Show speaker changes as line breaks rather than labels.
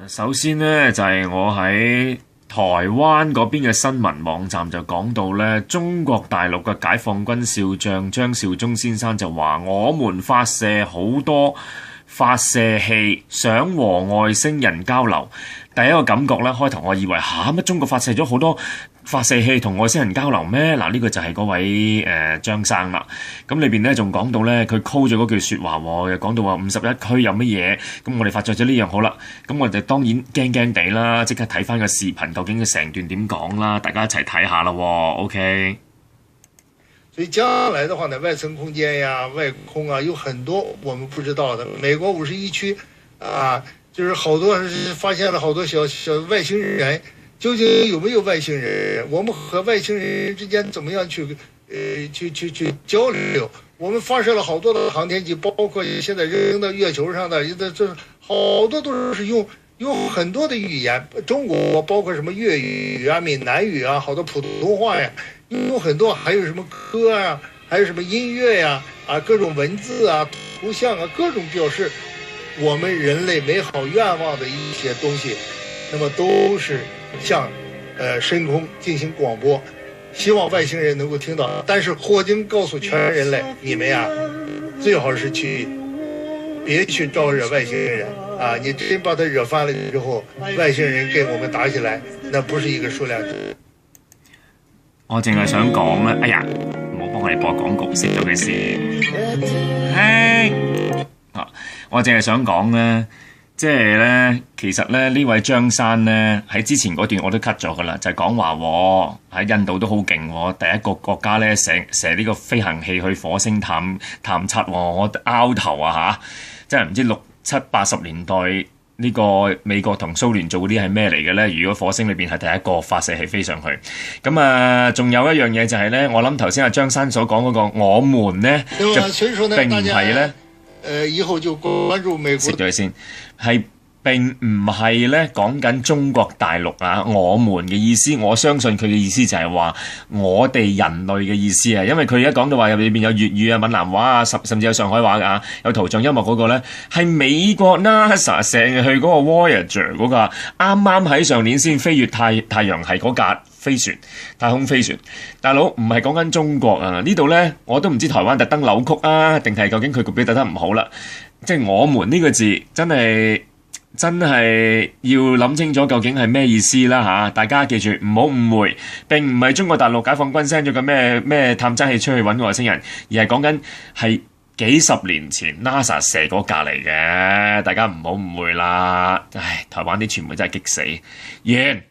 首先呢，就係我喺台灣嗰邊嘅新聞網站就講到咧，中國大陸嘅解放軍少將張紹忠先生就話：我們發射好多發射器，想和外星人交流。第一個感覺咧，開頭我以為乜中國發射咗好多發射器同外星人交流咩？嗱，呢個就係嗰位張生啦。咁裏邊咧仲講到咧，佢 call 咗嗰句説話喎，又講到話51區有乜嘢？咁我哋發射咗呢樣好啦，咁我哋當然驚驚地啦，即刻睇翻個視頻，究竟佢成段點講啦？大家一齊睇下啦喎 ，OK。
所以將來的話呢，外層空間呀、外空啊，有很多我們不知道的。美國51區啊，就是好多發現了好多小外星人，究竟有沒有外星人？我們和外星人之間怎麼樣去交流？我們發射了好多的航天器，包括現在扔到月球上的，這好多都是用很多的語言，中國包括什麼粵語啊、閩南語啊，好多普通話呀。有很多，還有什麼歌啊，還有什麼音樂呀，各種文字啊、圖像啊，各種表示我們人類美好願望的一些東西，那麼都是向深空進行廣播，希望外星人能夠聽到。但是霍金告訴全人類，你們呀，最好是別去招惹外星人啊！你真把他惹翻了之後，外星人跟我們打起來，那不是一個數量級。
我淨係想講咧，哎呀，唔好幫我哋播廣告，熄咗佢先。我淨係想講咧，即係咧，其實咧呢位張生咧喺之前嗰段我都 cut 咗噶啦，就係講話喺印度都好勁喎，第一個國家咧射呢個飛行器去火星探測喎，我拗頭啊嚇！即係唔知6、7、80年代。呢個美國同蘇聯做嗰啲係咩嚟嘅咧？如果火星裏邊係第一個發射器飛上去，咁仲有一樣嘢就係咧，我諗頭先阿張生所講嗰個我們咧，就並唔係咧。
以後就關注美國。
食咗佢先，係並唔係咧講緊中國大陸啊，我們嘅意思，我相信佢嘅意思就係話我哋人類嘅意思啊，因為佢而家講到話入邊有粵語啊、閩南話啊，甚至有上海話㗎，有圖像音樂嗰個咧，係美國 NASA 射去嗰個 Voyager 嗰個啱啱喺上年先飛越太陽系嗰架飛船，太空飛船。大佬唔係講緊中國啊，呢度咧我都唔知台灣特登扭曲啊，定係究竟佢表達得唔好啦？即係我們呢個字真係要諗清楚究竟係咩意思啦嚇！大家記住唔好誤會，並唔係中國大陸解放軍 send 咗個咩探測器出去揾外星人，而係講緊係幾十年前 NASA 射嗰架嚟嘅，大家唔好誤會啦！唉，台灣啲傳媒真係激死，完。